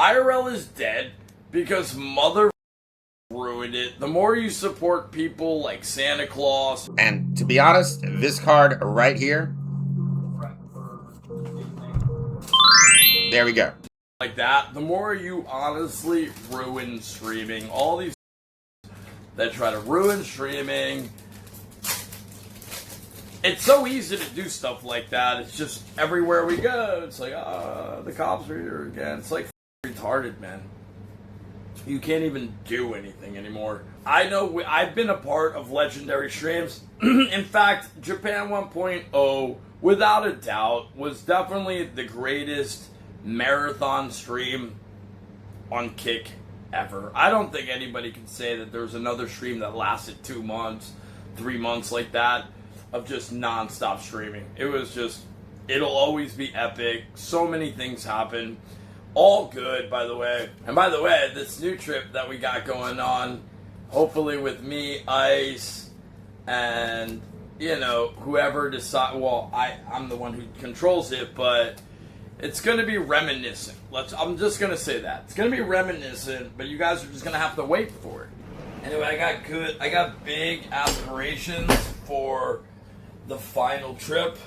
IRL is dead because mother ruined it. The more you support people like Santa Claus, and to be honest, this card right here, there we go. Like that, the more you honestly ruin streaming. All these that try to ruin streaming. It's so easy to do stuff like that. It's just everywhere we go. It's like, the cops are here again. It's like retarded, man. You can't even do anything anymore. I know I've been a part of legendary streams. In fact, Japan 1.0, without a doubt, was definitely the greatest marathon stream on Kick ever. I don't think anybody can say that there's another stream that lasted 2 months, 3 months like that of just non-stop streaming. It was just, it'll always be epic. So many things happen. All good, by the way. And by the way, this new trip that we got going on, hopefully with me, Ice, and, you know, whoever decide. Well, I'm the one who controls it, but it's going to be reminiscent. I'm just going to say that. It's going to be reminiscent, but you guys are just going to have to wait for it. Anyway, I got big aspirations for the final trip.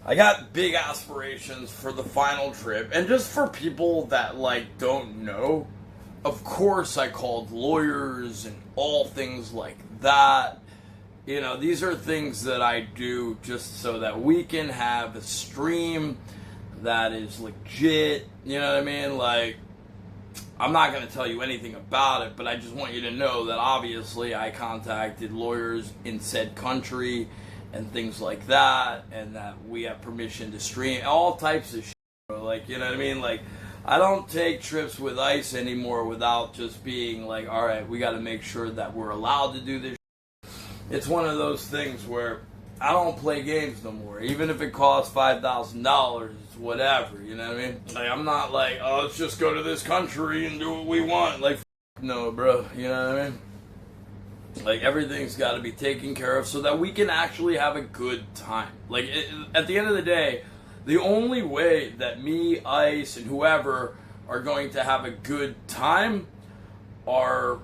I got big aspirations for the final trip. And just for people that, like, don't know, of course I called lawyers and all things like that. You know, these are things that I do just so that we can have a stream that is legit. You know what I mean? Like, I'm not going to tell you anything about it, but I just want you to know that obviously I contacted lawyers in said country and things like that, and that we have permission to stream all types of shit, bro. Like, you know what I mean? Like, I don't take trips with Ice anymore without just being like, all right, we got to make sure that we're allowed to do this shit. It's one of those things where I don't play games no more. Even if it costs $5,000, it's whatever, you know what I mean? Like, I'm not like, oh, let's just go to this country and do what we want. Like, no, bro, you know what I mean? Like, everything's got to be taken care of so that we can actually have a good time. Like, at the end of the day, the only way that me, Ice, and whoever are going to have a good time are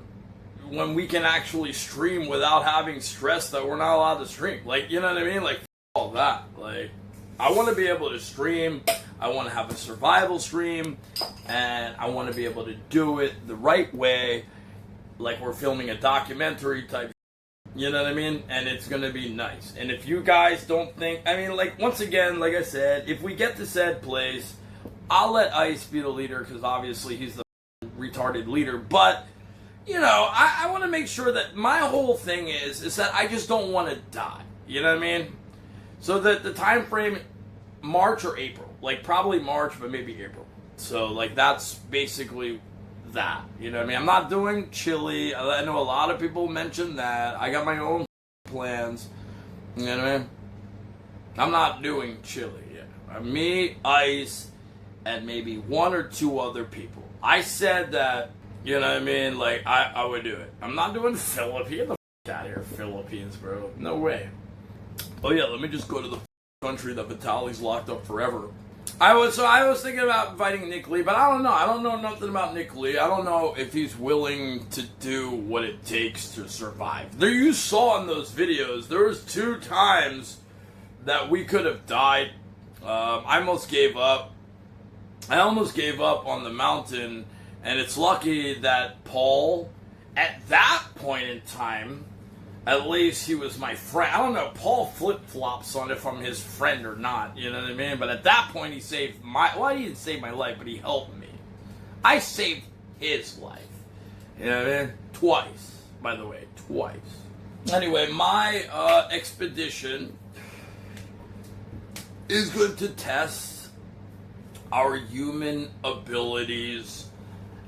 when we can actually stream without having stress that we're not allowed to stream. Like, you know what I mean? Like, all that. Like, I want to be able to stream. I want to have a survival stream. And I want to be able to do it the right way. Like we're filming a documentary type, you know what I mean? And it's going to be nice. And if you guys don't think, I mean, like, once again, like I said, if we get to said place, I'll let Ice be the leader because obviously he's the retarded leader. But, you know, I want to make sure that my whole thing is that I just don't want to die. You know what I mean? So that the time frame, March or April. Like, probably March, but maybe April. So, like, that's basically that, you know what I mean? I'm not doing Chile. I know a lot of people mention that. I got my own plans, you know what I mean? I'm not doing Chile yet. Me, Ice, and maybe 1 or 2 other people. I said that, you know what I mean? Like, I would do it. I'm not doing Philippines. Get the f*** out of here, Philippines, bro. No way. Oh yeah, let me just go to the country that Vitaly's locked up forever. I was thinking about inviting Nick Lee, but I don't know. I don't know nothing about Nick Lee. I don't know if he's willing to do what it takes to survive. There, you saw in those videos, there was 2 times that we could have died. I almost gave up. I almost gave up on the mountain, and it's lucky that Paul, at that point in time, at least he was my friend. I don't know, Paul flip-flops on if I'm his friend or not, you know what I mean? But at that point, he saved my, well, he didn't save my life, but he helped me. I saved his life. You know what I mean? Twice, by the way, twice. Anyway, my expedition is going to test our human abilities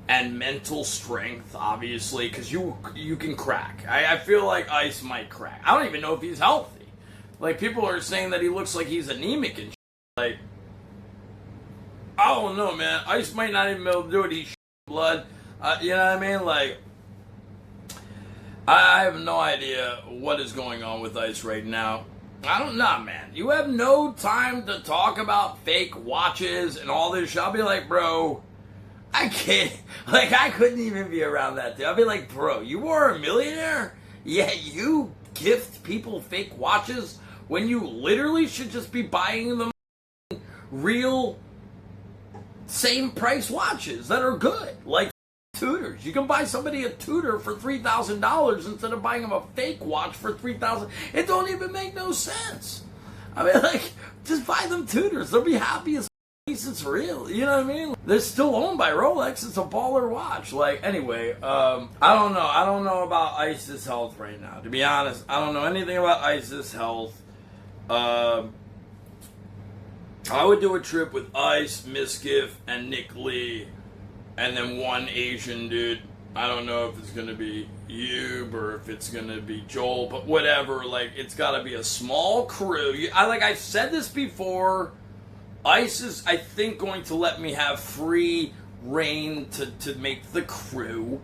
and mental strength, obviously, because you can crack. I feel like Ice might crack. I don't even know if he's healthy. Like, people are saying that he looks like he's anemic and shit. Like, I don't know, man. Ice might not even be able to do it. He's blood. You know what I mean? Like, I have no idea what is going on with Ice right now. I don't know, man. You have no time to talk about fake watches and all this shit. I'll be like, bro, I can't, like, I couldn't even be around that dude. I'd be like, bro, you are a millionaire? Yeah, you gift people fake watches when you literally should just be buying them real same price watches that are good. Like Tudors. You can buy somebody a Tudor for $3,000 instead of buying them a fake watch for $3,000. It don't even make no sense. I mean, like, just buy them Tudors. They'll be happy as it's real. You know what I mean? They're still owned by Rolex. It's a baller watch. Like, anyway, I don't know. I don't know about ISIS Health right now. To be honest, I don't know anything about ISIS Health. I would do a trip with Ice, Miskiff, and Nick Lee, and then one Asian dude. I don't know if it's going to be Yub or if it's going to be Joel, but whatever. Like, it's got to be a small crew. I've said this before. Ice is, I think, going to let me have free reign to make the crew.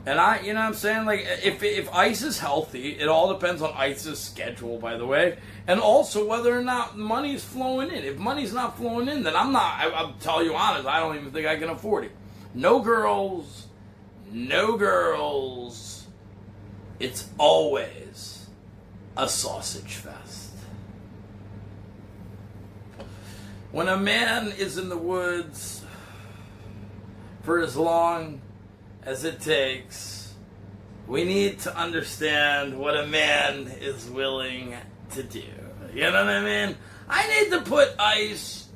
And you know what I'm saying? Like, if Ice is healthy, it all depends on Ice's schedule, by the way. And also whether or not money's flowing in. If money's not flowing in, then I'll tell you honest, I don't even think I can afford it. No girls. No girls. It's always a sausage fest. When a man is in the woods for as long as it takes, we need to understand what a man is willing to do. You know what I mean? I need to put Ice,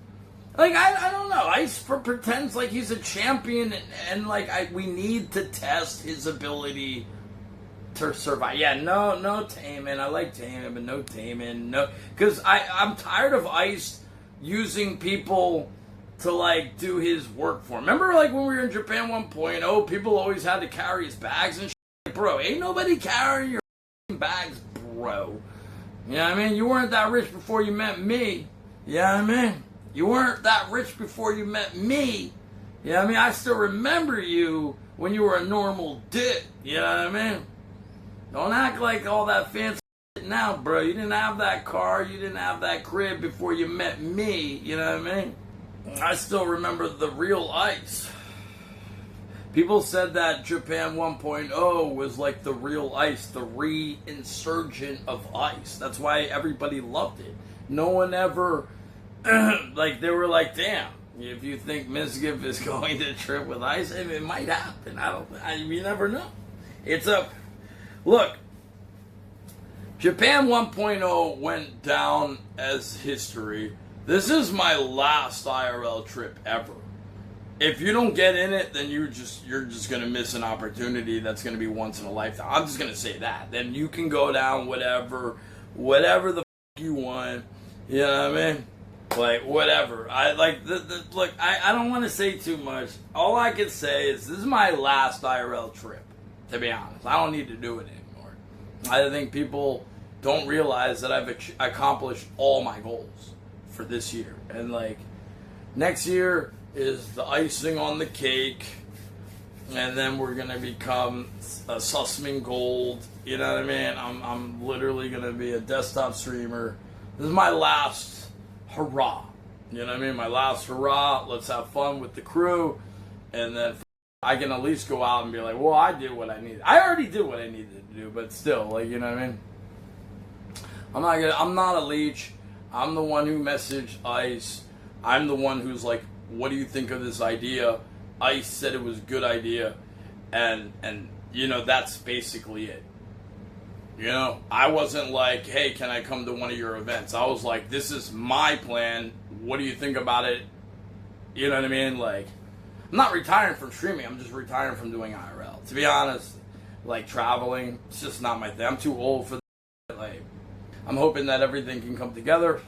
like, I don't know, Ice pretends like he's a champion, and like, we need to test his ability to survive. Yeah, no Taman. I like Taman, but no Taman. No, because I'm tired of Ice using people to, like, do his work for him. Remember, like, when we were in Japan 1.0, people always had to carry his bags and shit? Like, bro, ain't nobody carrying your bags, bro. You know what I mean? You weren't that rich before you met me. You know what I mean? You weren't that rich before you met me. You know what I mean? I still remember you when you were a normal dick. You know what I mean? Don't act like all that fancy now, bro. You didn't have that car, you didn't have that crib before you met me, you know what I mean? I still remember the real Ice. People said that Japan 1.0 was like the real Ice, the re-insurgent of Ice. That's why everybody loved it. No one ever, like, they were like, damn, if you think Miskiff is going to trip with Ice, it might happen. You never know. Look, Japan 1.0 went down as history. This is my last IRL trip ever. If you don't get in it, then you're just going to miss an opportunity that's going to be once in a lifetime. I'm just going to say that. Then you can go down whatever the you want. You know what I mean? Like, whatever. Look, I don't want to say too much. All I can say is this is my last IRL trip, to be honest. I don't need to do it anymore. I think people don't realize that I've accomplished all my goals for this year. And, like, next year is the icing on the cake. And then we're going to become a Sussman Gold. You know what I mean? I'm literally going to be a desktop streamer. This is my last hurrah. You know what I mean? My last hurrah. Let's have fun with the crew. And then I can at least go out and be like, well, I did what I needed. I already did what I needed to do, but still, like, you know what I mean? I'm not a leech. I'm the one who messaged Ice. I'm the one who's like, what do you think of this idea? Ice said it was a good idea. And you know, that's basically it. You know, I wasn't like, hey, can I come to one of your events? I was like, this is my plan. What do you think about it? You know what I mean? Like, I'm not retiring from streaming. I'm just retiring from doing IRL. To be honest, like, traveling, it's just not my thing. I'm too old for that. Like, I'm hoping that everything can come together.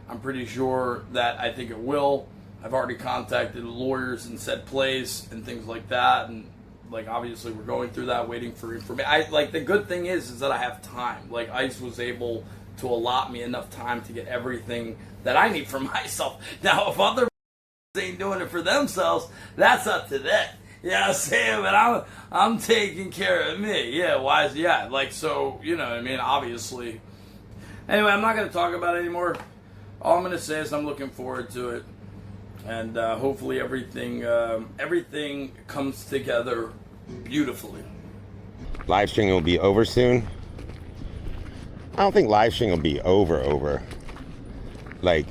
I'm pretty sure that I think it will. I've already contacted lawyers in said place and things like that. And, like, obviously we're going through that, waiting for information. Like, the good thing is that I have time. Like, Ice was able to allot me enough time to get everything that I need for myself. Now, if other ain't doing it for themselves, that's up to them. You know what I'm saying? But I'm taking care of me. Yeah, why is, yeah, like, so, you know what I mean? Obviously. Anyway, I'm not going to talk about it anymore. All I'm going to say is I'm looking forward to it. And hopefully everything comes together beautifully. Live streaming will be over soon. I don't think live streaming will be over. Like,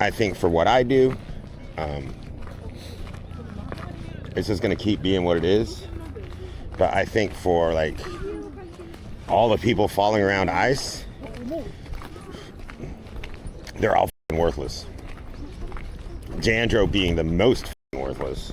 I think for what I do, it's just gonna keep being what it is. But I think for like all the people falling around ice, they're all f***ing worthless. Jandro being the most f***ing worthless.